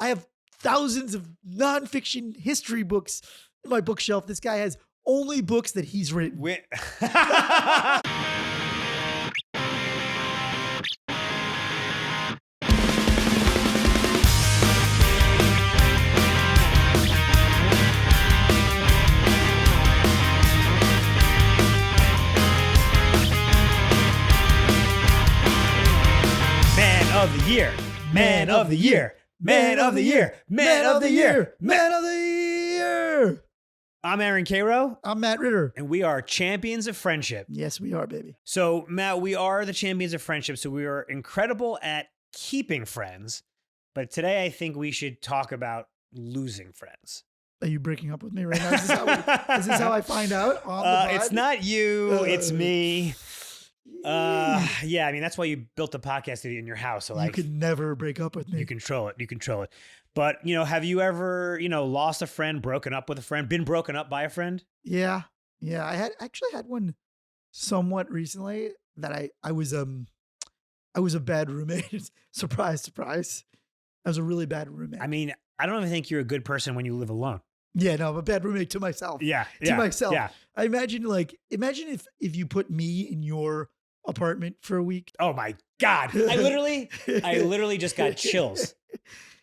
I have thousands of nonfiction history books in my bookshelf. This guy has only books that he's written. Of the year, man of the year, man of the year, man of the year, man of the year. I'm Aaron Cairo. I'm Matt Ritter. And we are champions of friendship. Yes, we are, baby. So, Matt, we are the champions of friendship. So we are incredible at keeping friends. But today I think we should talk about losing friends. Are you breaking up with me right now? Is this how I find out on the pod? It's not you, it's me. Yeah, I mean, that's why you built the podcast studio in your house. So you could never break up with me. You control it. But, have you ever, lost a friend, broken up with a friend, been broken up by a friend? Yeah. I actually had one somewhat recently that I was a bad roommate. Surprise. I was a really bad roommate. I mean, I don't even think you're a good person when you live alone. Yeah, no, I'm a bad roommate to myself. Yeah. To myself. Yeah. I imagine if you put me in your apartment for a week. Oh my God. I literally just got chills.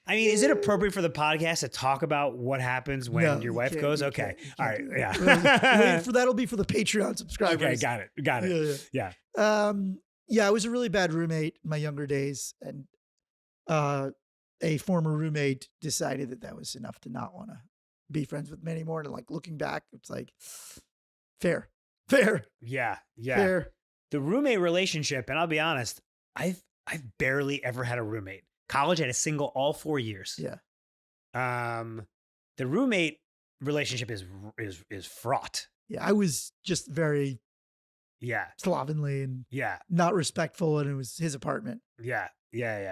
I mean, is it appropriate for the podcast to talk about what happens when your wife goes? Okay. All right. Yeah. That'll be for the Patreon subscribers. Okay. Got it. Yeah. I was a really bad roommate in my younger days. And a former roommate decided that was enough to not want to be friends with me anymore. And looking back, it's fair. Yeah. Fair. The roommate relationship, and I'll be honest, I've barely ever had a roommate. College, I had a single all 4 years. Yeah. The roommate relationship is fraught. Yeah, I was just very slovenly and not respectful, and it was his apartment. Yeah.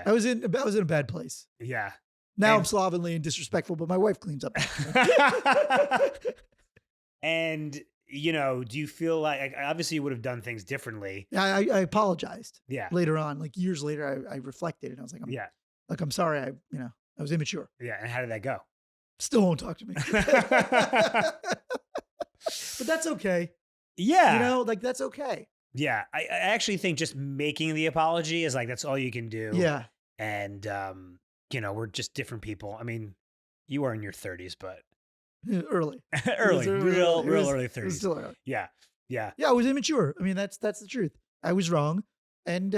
I was in a bad place. Yeah. Now I'm slovenly and disrespectful, but my wife cleans up. And do you feel like obviously you would have done things differently? Yeah, I apologized. Yeah. Later on, years later, I reflected and I was like, I'm sorry. I was immature. Yeah. And how did that go? Still won't talk to me. But that's okay. Yeah. That's okay. Yeah. I actually think just making the apology is that's all you can do. Yeah. And, we're just different people. I mean, you are in your 30s, but early, real early 30s. It was still early. Yeah. I was immature. I mean, that's the truth. I was wrong, and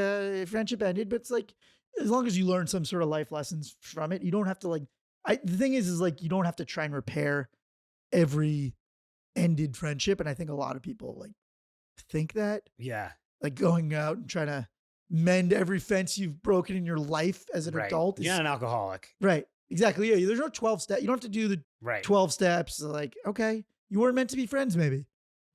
friendship ended. But it's as long as you learn some sort of life lessons from it, you don't have to the thing is you don't have to try and repair every ended friendship. And I think a lot of people think that. Yeah. Going out and trying to mend every fence you've broken in your life as an adult. You're not an alcoholic. Right. Exactly. Yeah. There's no 12 steps. You don't have to do the 12 steps. Okay, you weren't meant to be friends, maybe.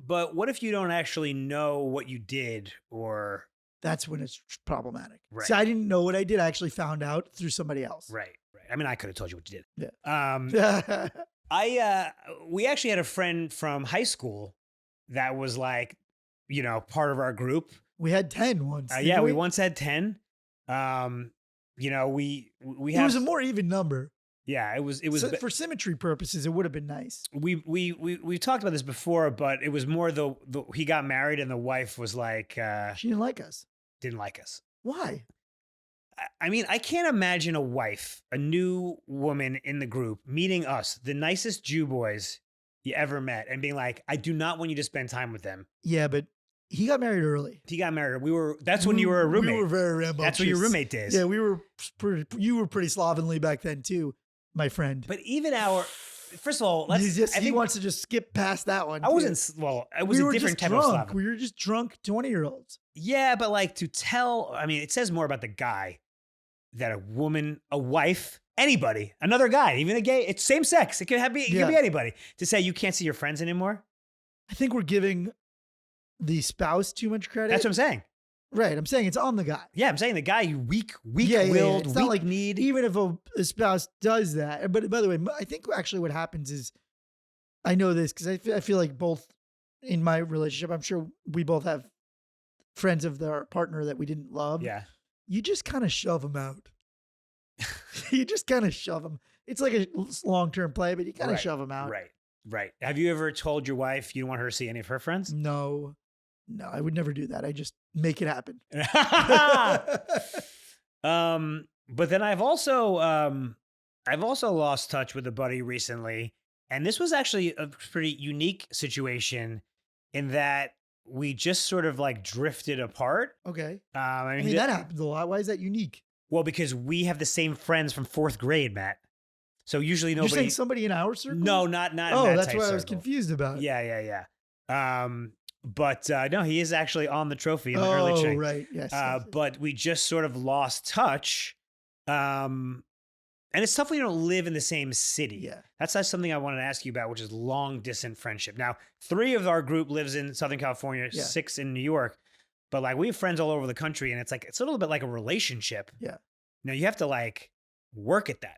But what if you don't actually know what you did, or that's when it's problematic. Right. See, I didn't know what I did. I actually found out through somebody else. Right. I mean, I could have told you what you did. Yeah. We actually had a friend from high school that was part of our group. We had 10 once. We once had 10. We it was a more even number. Yeah, it was for symmetry purposes, it would have been nice. We talked about this before, but it was more the he got married and the wife was she didn't like us. Didn't like us. Why? I mean, I can't imagine a new woman in the group meeting us, the nicest Jew boys you ever met, and being like, I do not want you to spend time with them. Yeah, but he got married early. That's when you were a roommate. We were very rambunctious. That's what your roommate days. Yeah, you were pretty slovenly back then too, my friend. But even first of all, he wants to just skip past that one. It was a different type of slovenly. We were just drunk 20-year-olds. Yeah, but it says more about the guy that a woman, a wife, anybody, another guy, even a gay, it's same sex. It can be anybody, to say you can't see your friends anymore. I think we're giving the spouse too much credit. That's what I'm saying. Right. I'm saying it's on the guy. Yeah. I'm saying the guy, weak-willed, It's not weak-kneed. Even if a spouse does that. But by the way, I think actually what happens is, I know this because I feel like both in my relationship, I'm sure we both have friends of our partner that we didn't love. Yeah. You just kind of shove them out. You just kind of shove them. It's like a long-term play, but you kind of Right, shove them out. Right. Have you ever told your wife you don't want her to see any of her friends? No, I would never do that. I just make it happen. But then I've also lost touch with a buddy recently, and this was actually a pretty unique situation in that we just sort of like drifted apart. Okay. I mean, that happens a lot. Why is that unique? Well, because we have the same friends from 4th grade, Matt. So usually nobody. You're saying somebody in our circle? No, not. Oh, in that that's type what I was circle. confused about. Yeah. But no, he is actually on the trophy in the early chain. Oh, right. Yes. But we just sort of lost touch. And it's tough when you don't live in the same city. Yeah. That's something I wanted to ask you about, which is long distance friendship. Now, 3 of our group lives in Southern California, 6 in New York. But like we have friends all over the country, and it's a little bit like a relationship. Yeah. Now you have to like work at that.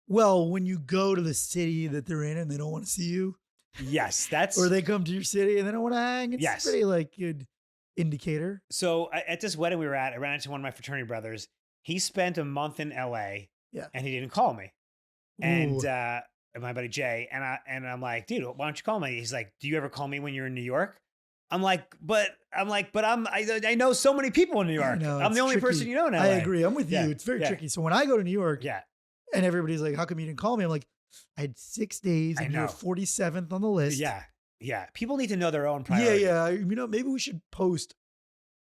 Well, when you go to the city that they're in and they don't want to see you. Yes, that's. Or they come to your city and they don't want to hang. It's pretty like good indicator. So at this wedding we were at, I ran into one of my fraternity brothers. He spent a month in LA. Yeah. And he didn't call me. And Ooh. my buddy Jay, and I'm like, dude, why don't you call me? He's like, do you ever call me when you're in New York? I know so many people in New York. I'm the only person you know in LA. I agree. I'm with you. It's very tricky. So when I go to New York, and everybody's like, how come you didn't call me? I'm like, I had 6 days and you're 47th on the list. Yeah. People need to know their own priorities. Yeah. Maybe we should post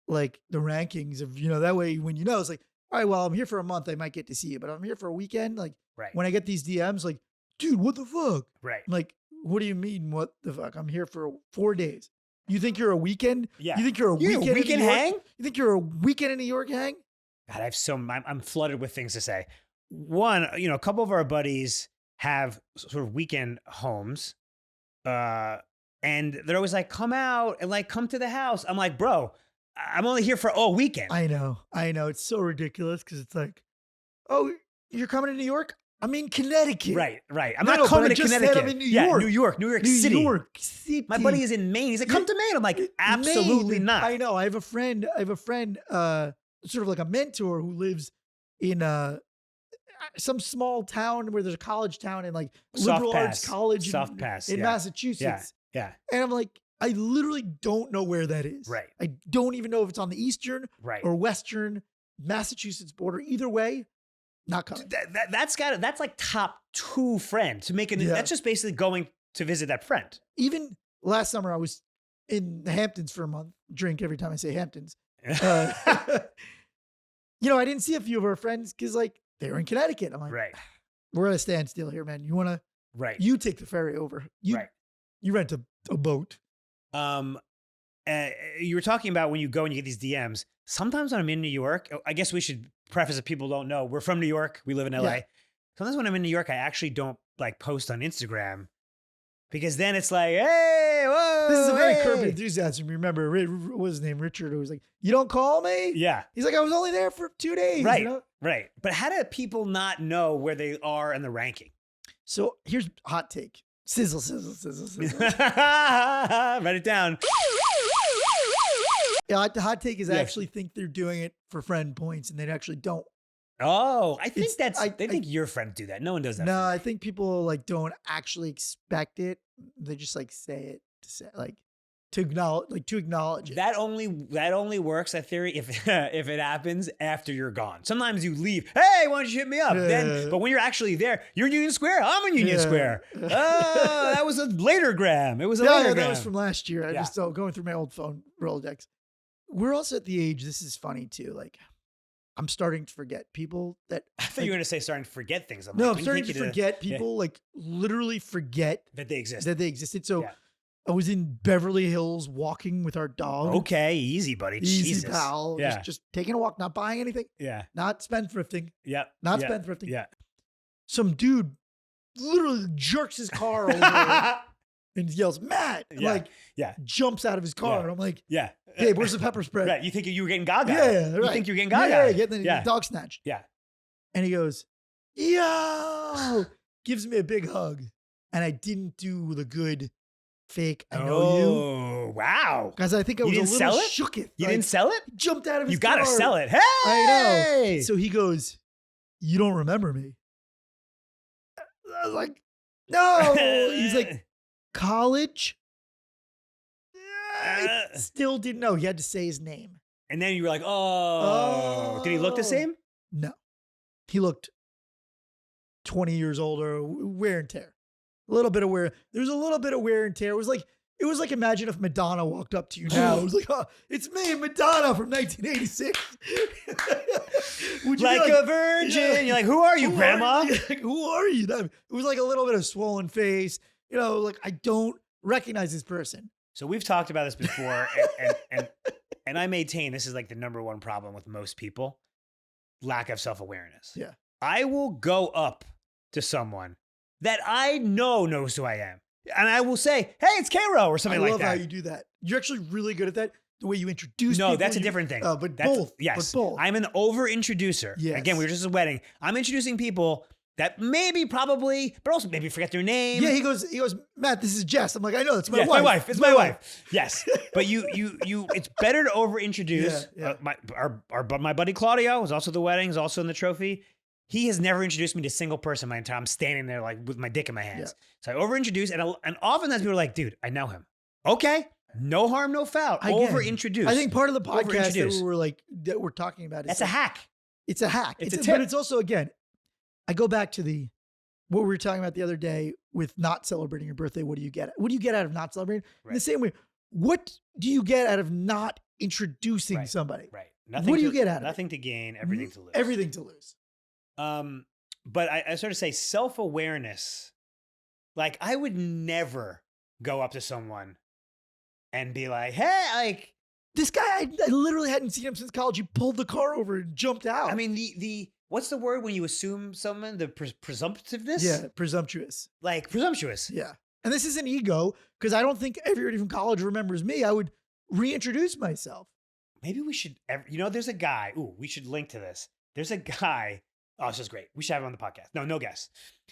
like the rankings of, that way when it's like, all right, well, I'm here for a month. I might get to see you, but I'm here for a weekend. Like when I get these DMs, like, dude, what the fuck? Right. I'm like, what do you mean? What the fuck? I'm here for 4 days. You think you're a weekend? Yeah. You think you're a weekend hang? You think you're a weekend in New York hang? God, I'm flooded with things to say. One, a couple of our buddies have sort of weekend homes. And they're always like, come out and like, come to the house. I'm like, bro, I'm only here for a weekend. I know. It's so ridiculous because it's like, oh, you're coming to New York? I'm in Connecticut. Right. I'm not coming to Connecticut. I'm in New York. New York City. New York City. My buddy is in Maine. He's like, come to Maine. I'm like, absolutely not. I know. I have a friend, sort of like a mentor who lives in some small town where there's a college town and like liberal arts college in Massachusetts. Yeah. And I'm like, I literally don't know where that is. Right. I don't even know if it's on the eastern or western Massachusetts border. Either way, not coming. That's like top 2 friend to make that's just basically going to visit that friend. Even last summer, I was in the Hamptons for a month. Drink every time I say Hamptons. I didn't see a few of our friends because like they were in Connecticut. I'm like, we're at a standstill here, man. You want to, you take the ferry over. You rent a boat. You were talking about when you go and you get these DMs. Sometimes when I'm in New York, I guess we should preface if people don't know, we're from New York. We live in LA. Yeah. Sometimes when I'm in New York, I actually don't like post on Instagram because then it's like, hey, whoa. This is a very Curb Enthusiasm. Remember, what was his name? Richard, who was like, you don't call me? Yeah. He's like, I was only there for 2 days. Right. Right. But how do people not know where they are in the ranking? So here's hot take. Sizzle. Write it down. Yeah, the hot take is I actually think they're doing it for friend points, and they actually don't. Oh, I think I think your friends do that. No one does that. No, I think people like don't actually expect it. They just like say it to acknowledge it. That only works, that theory, if it happens after you're gone. Sometimes you leave. Hey, why don't you hit me up? But when you're actually there, you're in Union Square. I'm in Union Square. Oh, that was a later gram. It was a later gram. That was from last year. I just going through my old phone Rolodex. We're also at the age. This is funny too. Like, I'm starting to forget people that. I thought you were going to say starting to forget things. I'm starting to forget people. Like, literally forget that they exist. That they existed. So. Yeah. I was in Beverly Hills walking with our dog. Okay, easy, buddy. Easy, Jesus. pal. Yeah. Just taking a walk, not buying anything. Yeah. Not spendthrifting. Yeah. Not spendthrifting. Yeah. Some dude literally jerks his car over and yells, Matt. Jumps out of his car. And I'm like, hey, where's the pepper spray? Right. You think you were getting gaga. Yeah. You think you're getting gaga. Yeah. Getting the dog snatched. Yeah. And he goes, yo, gives me a big hug. And I didn't do the good fake, I know you. Oh, wow. Because I think I was a little shook. You didn't sell it? Jumped out of his car. You got to sell it. Hey! I know. So he goes, you don't remember me? I was like, no. He's like, college? I still didn't know. He had to say his name. And then you were like, oh. Did he look the same? No. He looked 20 years older, wear and tear. A little bit of wear. There's a little bit of wear and tear. It was like imagine if Madonna walked up to you now. It was like, oh, it's me, Madonna from 1986. Would you like a virgin. Yeah. You're like, who are you, Grandma? Who are you? It was like a little bit of swollen face. You know, like I don't recognize this person. So we've talked about this before, and I maintain this is like the number one problem with most people: lack of self-awareness. Yeah, I will go up to someone that I know knows who I am, and I will say, "Hey, it's Cairo," or something like that. I love how you do that. You're actually really good at that. The way you introduce people. No, that's a different thing. But both. Yes, but both. I'm an over-introducer. Yes. Again, we were just at a wedding. I'm introducing people that maybe, probably, but also maybe forget their name. Yeah, he goes, Matt, this is Jess. I'm like, I know, it's my wife. my wife. It's my wife. Yes. But you, it's better to over-introduce. Yeah. My buddy Claudio was also at the wedding, is also in the trophy. He has never introduced me to a single person my entire time. I'm standing there like with my dick in my hands. Yeah. So I over-introduce, and oftentimes people are like, dude, I know him. Okay. No harm, no foul. Over-introduce. I think part of the podcast that we're talking about is that's a hack. It's a hack. It's a tip. But it's also, again, I go back to what we were talking about the other day with not celebrating your birthday. What do you get? What do you get out of not celebrating? Right. In the same way, what do you get out of not introducing somebody? Right. What do you get out of it? Nothing to gain, everything to lose. Everything to lose. But I sort of say self-awareness. Like I would never go up to someone and be like, hey, like this guy, I literally hadn't seen him since college. He pulled the car over and jumped out. I mean, the what's the word when you assume someone? The presumptiveness? Yeah, presumptuous. Like presumptuous. Yeah. And this isn't ego, because I don't think everybody from college remembers me. I would reintroduce myself. Maybe we should, there's a guy. Ooh, we should link to this. There's a guy. Oh, this is great. We should have him on the podcast. No guess.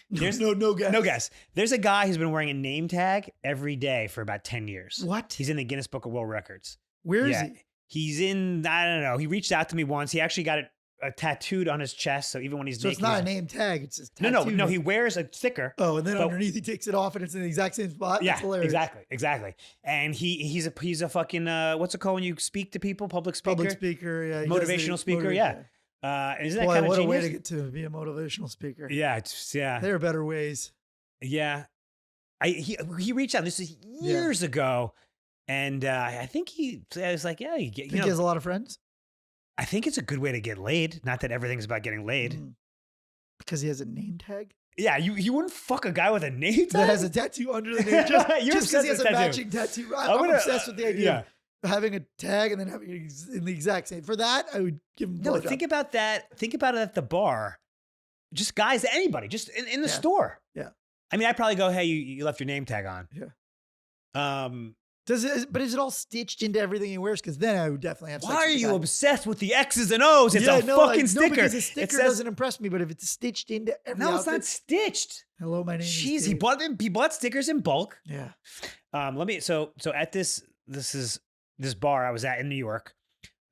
There's no guess. No guess. There's a guy who's been wearing a name tag every day for about 10 years. What? He's in the Guinness Book of World Records. Where is he? He's in, I don't know. He reached out to me once. He actually got it tattooed on his chest. So even when he's naked. So it's not a name tag. It's just tattoo. No. He wears a sticker. Oh, and then underneath he takes it off and it's in the exact same spot. Yeah, that's hilarious. Exactly. And he's a fucking, what's it called when you speak to people? Public speaker? Public speaker, yeah. Motivational speaker, yeah. Isn't that kind of what genius? A way to get to be a motivational speaker. Yeah, There are better ways. Yeah. He reached out. This is years ago. And I think I was like, yeah. Think he has a lot of friends? I think it's a good way to get laid. Not that everything's about getting laid. Because he has a name tag? Yeah, you wouldn't fuck a guy with a name tag? That has a tattoo under the name. Just because he has a matching tattoo. I'm obsessed with the idea of having a tag and then having it in the exact same. For that, I would give him No, think about that. Think about it at the bar. Just guys, anybody, just in the store. Yeah. I mean, I'd probably go, hey, you left your name tag on. Yeah. But is it all stitched into everything he wears? Because then I would definitely have. Why are you obsessed with the X's and O's? It's a fucking sticker. No, because the sticker doesn't impress me. But if it's stitched into every outfit, it's not stitched. Hello, my name is Dave. He bought stickers in bulk. Yeah. So at this bar I was at in New York.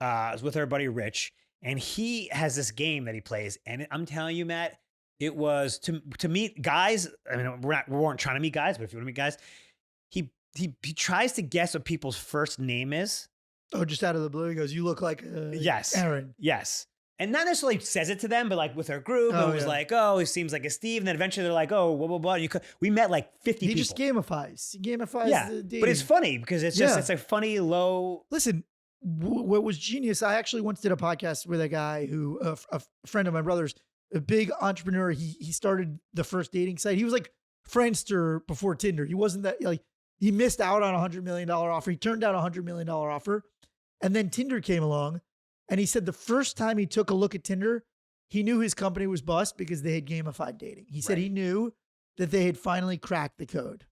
I was with our buddy Rich, and he has this game that he plays, and I'm telling you, Matt, it was to meet guys. I mean, we weren't trying to meet guys, but if you want to meet guys, he tries to guess what people's first name is. Oh, just out of the blue, he goes, "You look like Aaron." Yes. And not necessarily says it to them, but like with our group, it was like, oh, he seems like a Steve. And then eventually they're like, oh, blah, blah, blah. We met like 50 people. He just gamifies. He gamifies the dating. But it's funny because it's just, it's a funny low. Listen, what was genius, I actually once did a podcast with a guy who, a friend of my brother's, a big entrepreneur. He started the first dating site. He was like Friendster before Tinder. He wasn't that, like, he missed out on $100 million offer. He turned down a $100 million offer. And then Tinder came along. And he said the first time he took a look at Tinder, he knew his company was bust because they had gamified dating. He said he knew that they had finally cracked the code.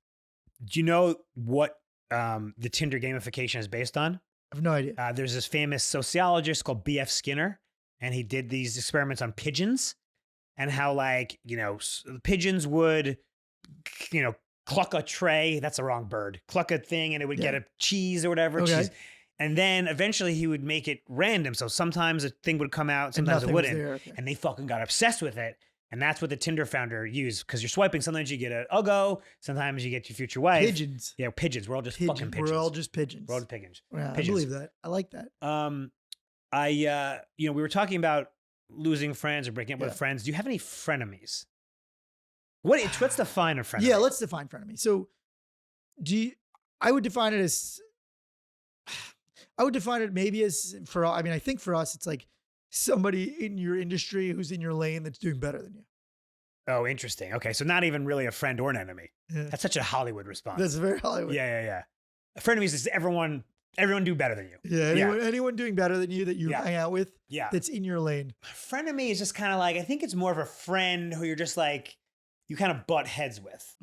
Do you know what the Tinder gamification is based on? I have no idea. There's this famous sociologist called B.F. Skinner, and he did these experiments on pigeons and how, like, pigeons would, cluck a tray. That's the wrong bird. Cluck a thing, and it would get a cheese or whatever. Okay. Cheese. And then eventually he would make it random. So sometimes a thing would come out, sometimes it wouldn't. And they fucking got obsessed with it. And that's what the Tinder founder used, because you're swiping. Sometimes you get a Uggo. Sometimes you get your future wife. Pigeons. Yeah, pigeons. We're all just fucking pigeons. We're all just pigeons. We're all just pigeons. Yeah, Pigeons. I believe that. I like that. We were talking about losing friends or breaking up with friends. Do you have any frenemies? Let's define a frenemy. Yeah, let's define frenemy. So, I would define it maybe as I think for us, it's like somebody in your industry who's in your lane that's doing better than you. Oh, interesting. Okay, so not even really a friend or an enemy. Yeah. That's such a Hollywood response. That's very Hollywood. Yeah. Frenemies is everyone do better than you. Yeah, anyone doing better than you that you hang out with. Yeah, that's in your lane. Frenemy is just kind of like, I think it's more of a friend who you're just like, you kind of butt heads with.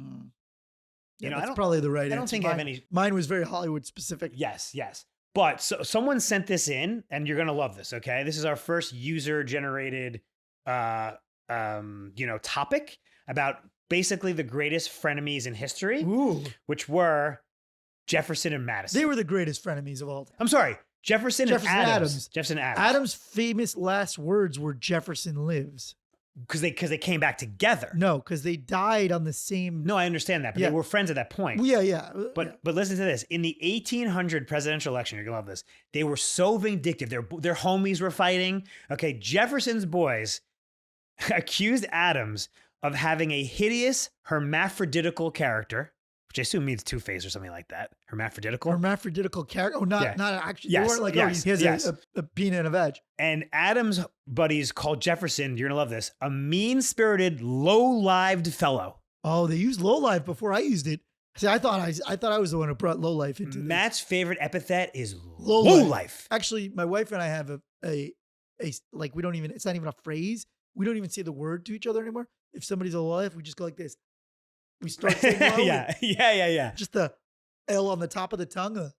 Yeah, that's probably the right answer. I don't think I have any. Mine was very Hollywood specific. Yes. But someone sent this in, and you're gonna love this. Okay, this is our first user generated, topic about basically the greatest frenemies in history, which were Jefferson and Madison. They were the greatest frenemies of all time. I'm sorry, Jefferson and Adams. Jefferson and Adams. Adams' famous last words were "Jefferson lives." Because they came back together. No, because they died on the same. No, I understand that, but they were friends at that point. Yeah. But listen to this: in the 1800 presidential election, you're gonna love this. They were so vindictive. Their homies were fighting. Okay, Jefferson's boys accused Adams of having a hideous hermaphroditical character, which I assume means two-faced or something like that. Hermaphroditical character. Oh, not actually. Yes, they weren't like, he has a peanut and a veg. And Adams' buddies called Jefferson, you're gonna love this, a mean-spirited, low-lived fellow. Oh, they used low life before I used it. See, I thought I was the one who brought low life into Matt's this. favorite epithet is low life. Actually, my wife and I have a like, we don't even, it's not even a phrase. We don't even say the word to each other anymore. If somebody's a low life, we just go like this. We start saying low. Yeah. Just the L on the top of the tongue.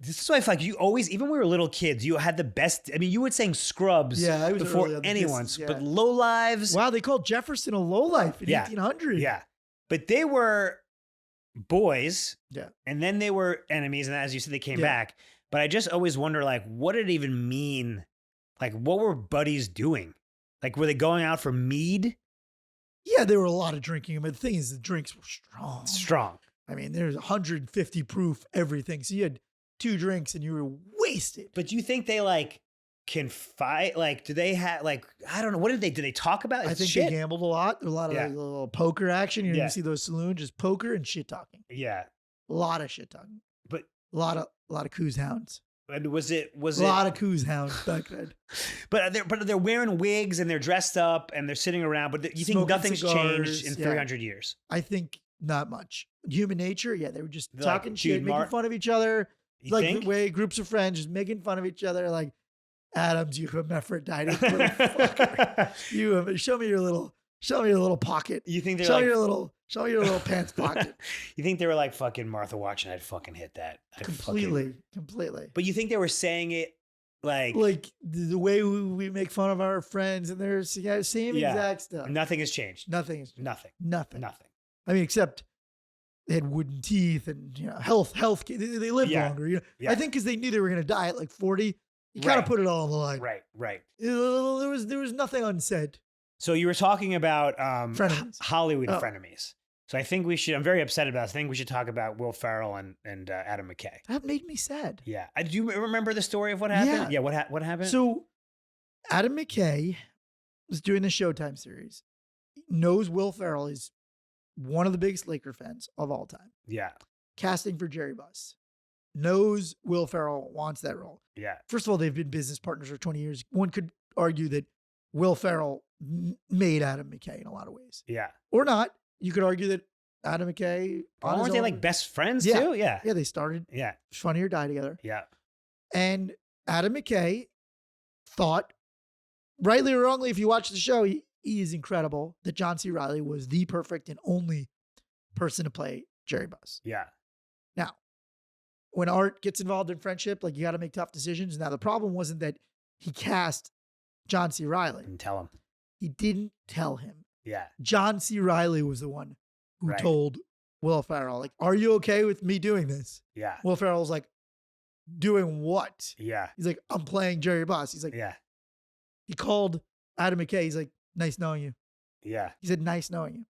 This is why I feel like you always, even when we were little kids, you had the best. I mean, you were saying scrubs before anyone's, but low lives. Wow, they called Jefferson a low life in 1800. Yeah. But they were boys. Yeah. And then they were enemies. And as you said, they came back. But I just always wonder, like, what did it even mean? Like, what were buddies doing? Like, were they going out for mead? Yeah, there were a lot of drinking. But the thing is, the drinks were strong. Strong. I mean, there's 150 proof everything. So you had 2 drinks and you were wasted. But do you think they like can fight? Like, do they have like, I don't know. What did they talk about? I think they gambled a lot. There was a lot of like, little poker action. You see those saloons, just poker and shit talking. Yeah. A lot of shit talking. But a lot of coos hounds. And was it a lot of coos hounds back then? but they're wearing wigs and they're dressed up and they're sitting around. But you think nothing's changed in 300 years? I think not much. Human nature, they were just talking like shit, making fun of each other. You like think? The way groups of friends just making fun of each other. Like, Adams, you hermaphroditic little fucker. Show me your little pocket. You think they're show me your little pants pocket. You think they were like, fucking Martha watching? I'd fucking hit that. Completely. But you think they were saying it like the way we make fun of our friends, and they're same exact stuff. Nothing has changed. Nothing. Nothing. I mean, except they had wooden teeth and health. They lived longer. I think because they knew they were going to die at like 40. You kind of put it all on the line. Right. There was nothing unsaid. So you were talking about Hollywood Oh. frenemies. So I think we should. I'm very upset about this. I think we should talk about Will Ferrell and Adam McKay. That made me sad. Yeah. Do you remember the story of what happened? Yeah. What happened? So Adam McKay was doing the Showtime series. Knows Will Ferrell is one of the biggest Laker fans of all time. Yeah. Casting for Jerry Buss. Knows Will Ferrell wants that role. Yeah. First of all, they've been business partners for 20 years. One could argue that Will Ferrell made Adam McKay in a lot of ways. Yeah. Or not. You could argue that Adam McKay. Aren't they like best friends too? Yeah. Yeah, they started Funny or Die together. Yeah. And Adam McKay thought, rightly or wrongly, if you watch the show, he is incredible, that John C. Reilly was the perfect and only person to play Jerry Buss. Yeah. Now, when art gets involved in friendship, like, you got to make tough decisions. Now, the problem wasn't that he cast John C. Reilly. Didn't tell him. He didn't tell him. Yeah. John C. Reilly was the one who told Will Ferrell, like, are you okay with me doing this? Yeah. Will Ferrell's like, doing what? Yeah. He's like, I'm playing Jerry Buss. He's like, yeah. He called Adam McKay. He's like, nice knowing you. Yeah. He said, nice knowing you.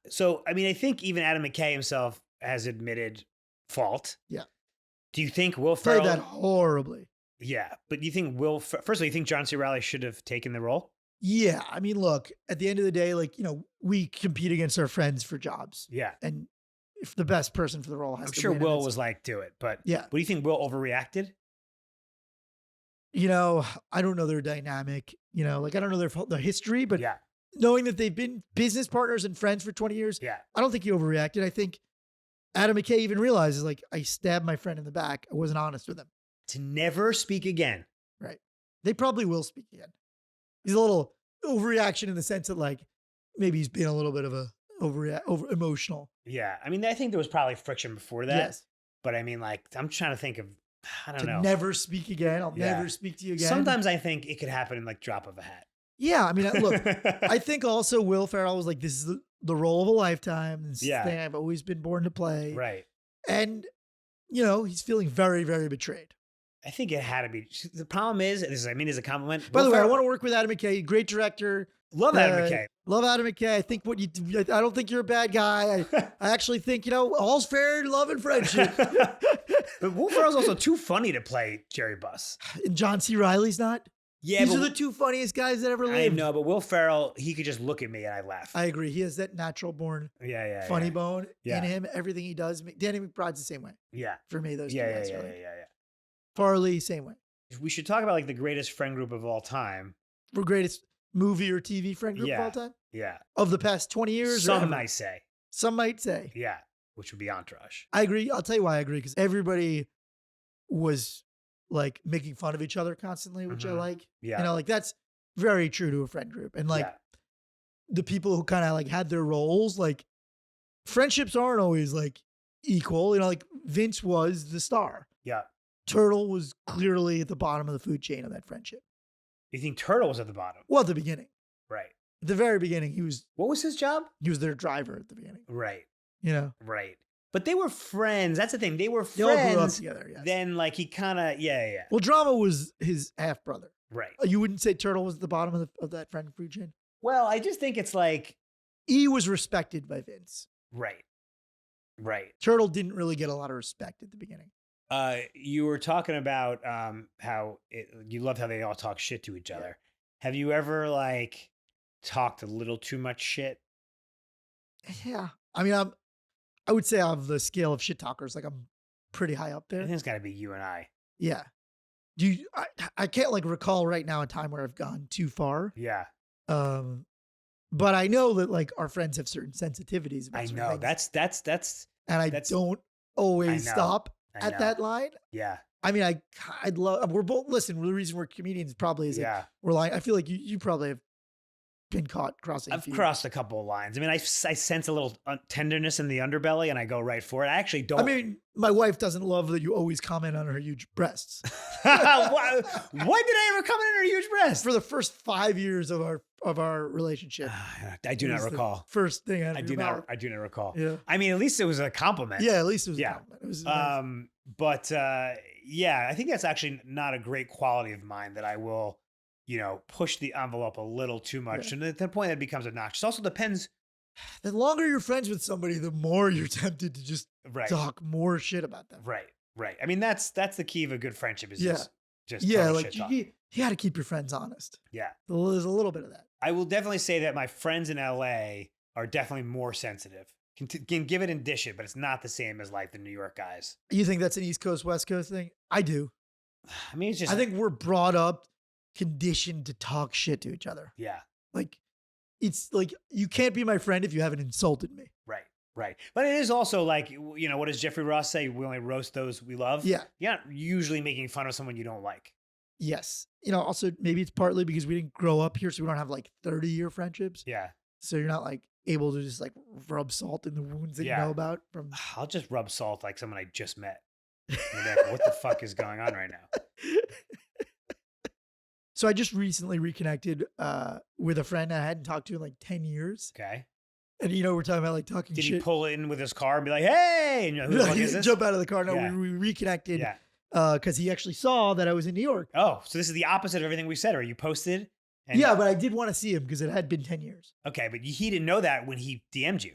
So, I mean, I think even Adam McKay himself has admitted fault. Yeah. Do you think Will Played Ferrell? that horribly. Yeah, but do you think first of all, you think John C. Reilly should have taken the role? Yeah. I mean, look, at the end of the day, like, we compete against our friends for jobs. Yeah. And if the best person for the role has I'm to sure win, Will was like, do it. But yeah. What do you think Will overreacted? I don't know their dynamic, like I don't know their history, but yeah. Knowing that they've been business partners and friends for 20 years, yeah. I don't think he overreacted. I think Adam McKay even realizes, like, I stabbed my friend in the back. I wasn't honest with him. To never speak again. Right. They probably will speak again. He's a little overreaction in the sense that, like, maybe he's being a little bit of a over emotional. Yeah. I mean, I think there was probably friction before that. Yes. But I mean, like, I'm trying to think of, I don't know. Never speak again. I'll never speak to you again. Sometimes I think it could happen in like drop of a hat. Yeah. I mean, look, I think also Will Ferrell was like, this is the role of a lifetime. This thing I've always been born to play. Right. And, he's feeling very, very betrayed. I think it had to be. The problem is, as a compliment. By the way, I want to work with Adam McKay. Great director. Love Adam McKay. Love Adam McKay. I think I don't think you're a bad guy. I actually think, all's fair in love and friendship. But Will Ferrell's also too funny to play Jerry Buss. And John C. Reilly's not? Yeah, These are the two funniest guys that ever lived. I know, but Will Ferrell, he could just look at me and I laugh. I agree. He has that natural born funny bone in him. Everything he does. Danny McBride's the same way. Yeah. For me, those two guys are yeah. Farley, same way. We should talk about like the greatest friend group of all time. For greatest movie or TV friend group of all time? Yeah. Of the past 20 years? Some might say. Some might say. Yeah. Which would be Entourage. I agree. I'll tell you why I agree. Because everybody was like making fun of each other constantly, which I like. Yeah. Like that's very true to a friend group. And like the people who kind of like had their roles, like friendships aren't always like equal. Like Vince was the star. Yeah. Turtle was clearly at the bottom of the food chain of that friendship. You think Turtle was at the bottom? Well, at the beginning. Right. At the very beginning, he was. What was his job? He was their driver at the beginning. Right. Right. But they were friends. That's the thing. They were friends. They all grew up together, yes. Then like he kind of, yeah. Well, Drama was his half brother. Right. You wouldn't say Turtle was at the bottom of that friend food chain? Well, I just think it's like. E was respected by Vince. Right. Turtle didn't really get a lot of respect at the beginning. You were talking about how you loved how they all talk shit to each other. Have you ever like talked a little too much shit? Yeah. I mean, I would say on the scale of shit talkers, like I'm pretty high up there. I think it's got to be you and I. Yeah. I can't like recall right now a time where I've gone too far. Yeah. But I know that like our friends have certain sensitivities. About I know that's and I don't always stop at that line. Yeah. I mean, I'd love. We're both listen. The reason we're comedians probably is that we're lying. I feel like you probably have been caught crossing. I've crossed a couple of lines. I mean, I sense a little tenderness in the underbelly, and I go right for it. I actually don't. I mean, my wife doesn't love that you always comment on her huge breasts. Why did I ever comment on her huge breasts? For the first 5 years of our relationship, I do not recall. First thing I do not recall. Yeah. I mean, at least it was a compliment. Yeah, at least it was a compliment. It was nice. But I think that's actually not a great quality of mine that I will, push the envelope a little too much. And at that point, it becomes obnoxious. Also depends. The longer you're friends with somebody, the more you're tempted to just talk more shit about them. Right. I mean, that's the key of a good friendship is just like you got to keep your friends honest. Yeah. There's a little bit of that. I will definitely say that my friends in LA are definitely more sensitive. Can give it and dish it, but it's not the same as like the New York guys. You think that's an East Coast, West Coast thing? I do. I mean, it's just. I think we're brought up, conditioned to talk shit to each other. Yeah. Like, it's like, you can't be my friend if you haven't insulted me. Right. But it is also like, what does Jeffrey Ross say? We only roast those we love. Yeah. You're not usually making fun of someone you don't like. Yes. Also maybe it's partly because we didn't grow up here, so we don't have like 30-year friendships. Yeah. So you're not like able to just like rub salt in the wounds that you know about from. I'll just rub salt like someone I just met. Like, what the fuck is going on right now? So I just recently reconnected with a friend I hadn't talked to in like 10 years. Okay. And we're talking about like talking shit. Did he pull in with his car and be like, hey, and who the fuck is this? Jump out of the car. No, we reconnected. Yeah. Because he actually saw that I was in New York. Oh, so this is the opposite of everything we said. Or you posted And yeah, but I did want to see him because it had been 10 years. Okay, but he didn't know that when he DM'd you.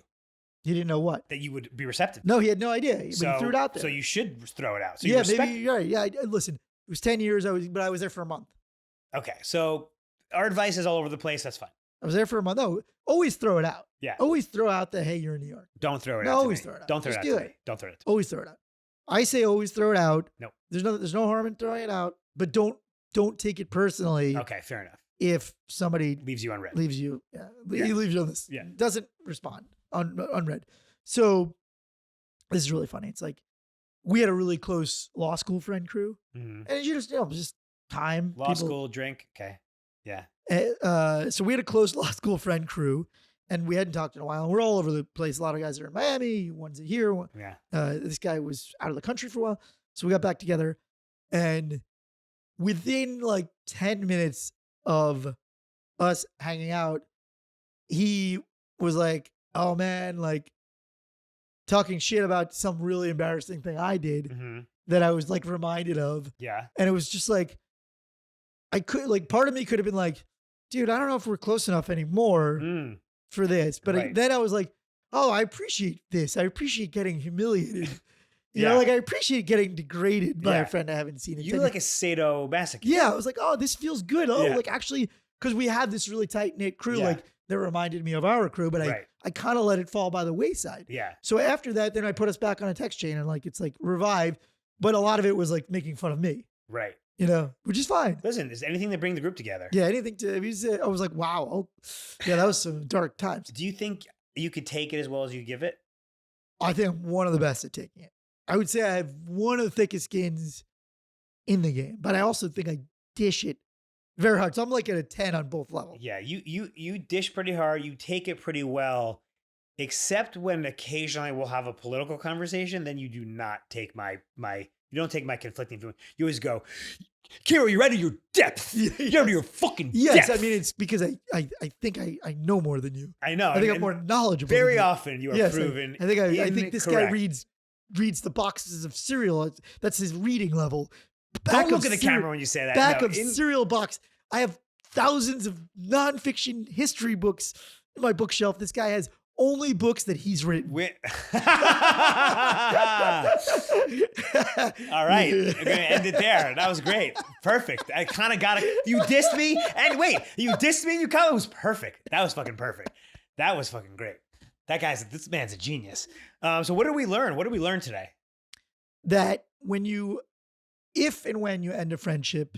He didn't know what? That you would be receptive. No, he had no idea. But he threw it out there. So you should throw it out. So yeah, maybe you're right. Yeah, listen, it was 10 years, but I was there for a month. Okay, so our advice is all over the place. That's fine. I was there for a month. No, always throw it out. Yeah. Always throw out the, hey, you're in New York. Don't throw it out. No, always to me. throw it out. Don't throw Just it out. do To it. me. Don't throw it out. To me. Always throw it out. I say always throw it out. No. There's no harm in throwing it out, but don't take it personally. Okay, fair enough. If somebody leaves you unread. He leaves you on this. Yeah. Doesn't respond unread. So this is really funny. It's like we had a really close law school friend crew, and just time. Law school, drink. Okay. Yeah. So we had a close law school friend crew, and we hadn't talked in a while. And we're all over the place. A lot of guys are in Miami. One's here. Yeah. This guy was out of the country for a while. So we got back together, and within like 10 minutes of us hanging out, he was like, oh man, like talking shit about some really embarrassing thing I did that I was like reminded of. Yeah. And it was just like, part of me could have been like, dude, I don't know if we're close enough anymore for this. But then I was like, oh, I appreciate this. I appreciate getting humiliated. You know, like I appreciate getting degraded by a friend I haven't seen in 10 years. Like a sadomasochist. Yeah. I was like, oh, this feels good. Oh, like actually, because we had this really tight knit crew, like that reminded me of our crew, but I kind of let it fall by the wayside. Yeah. So after that, then I put us back on a text chain and like, it's like revived, but a lot of it was like making fun of me. Right. You know, which is fine. Listen, is anything to bring the group together? Yeah. Anything I was like, wow. Oh, yeah, that was some dark times. Do you think you could take it as well as you give it? I think I'm one of the best at taking it. I would say I have one of the thickest skins in the game, but I also think I dish it very hard. So I'm like at a 10 on both levels. Yeah, you dish pretty hard. You take it pretty well, except when occasionally we'll have a political conversation. Then you do not take my you don't take my conflicting feelings. You always go, Kiro, you're out of your depth. You're out of your fucking depth. I mean, it's because I think I know more than you. I know. I think I'm more knowledgeable. Very often you are proven. I think this guy reads the boxes of cereal. That's his reading level. Don't look at the camera when you say that. Back of cereal box. I have thousands of nonfiction history books in my bookshelf. This guy has only books that he's written. All right. We're going to end it there. That was great. Perfect. I kind of got it. You dissed me. And wait, you dissed me and you kind of was perfect. That was fucking perfect. That was fucking great. This man's a genius. So what did we learn? What did we learn today? That if and when you end a friendship,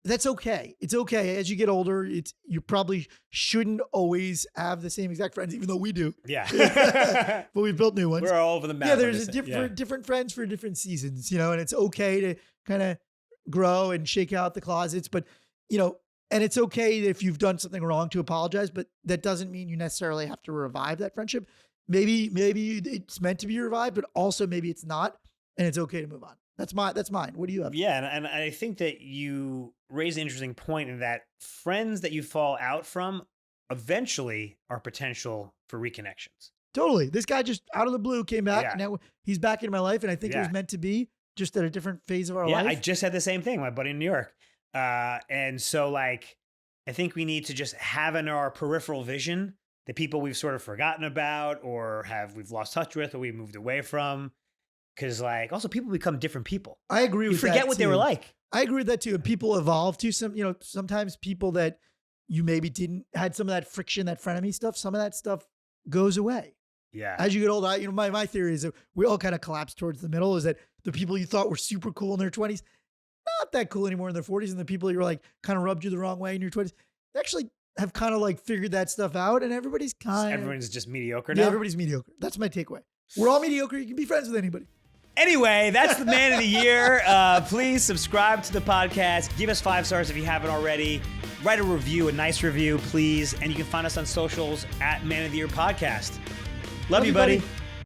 that's okay. It's okay. As you get older, you probably shouldn't always have the same exact friends, even though we do. Yeah. But we've built new ones. We're all over the map. Yeah, there's different friends for different seasons, and it's okay to kind of grow and shake out the closets. But, and it's okay if you've done something wrong to apologize, but that doesn't mean you necessarily have to revive that friendship. Maybe it's meant to be revived, but also maybe it's not, and it's okay to move on. That's mine. What do you have? Yeah, and I think that you raise an interesting point in that friends that you fall out from eventually are potential for reconnections. Totally. This guy just out of the blue came back. Yeah. And now he's back in my life, and I think it was meant to be, just at a different phase of our life. Yeah, I just had the same thing, my buddy in New York. And so I think we need to just have in our peripheral vision the people we've sort of forgotten about or we've lost touch with or we've moved away from. Because also people become different people. I agree with that. You forget what they were like. I agree with that too. And people evolve too. Sometimes people that you maybe had some of that friction, that frenemy stuff, some of that stuff goes away. Yeah. As you get older, my theory is that we all kind of collapse towards the middle, is that the people you thought were super cool in their 20s, not that cool anymore in their 40s. And the people you're like kind of rubbed you the wrong way in your 20s, they actually have kind of figured that stuff out, and everybody's just mediocre now. Yeah, everybody's mediocre. That's my takeaway. We're all mediocre. You can be friends with anybody. Anyway, that's the Man of the Year. Please subscribe to the podcast. Give us 5 stars if you haven't already. Write a nice review, please. And you can find us on socials at Man of the Year Podcast. Love you, buddy.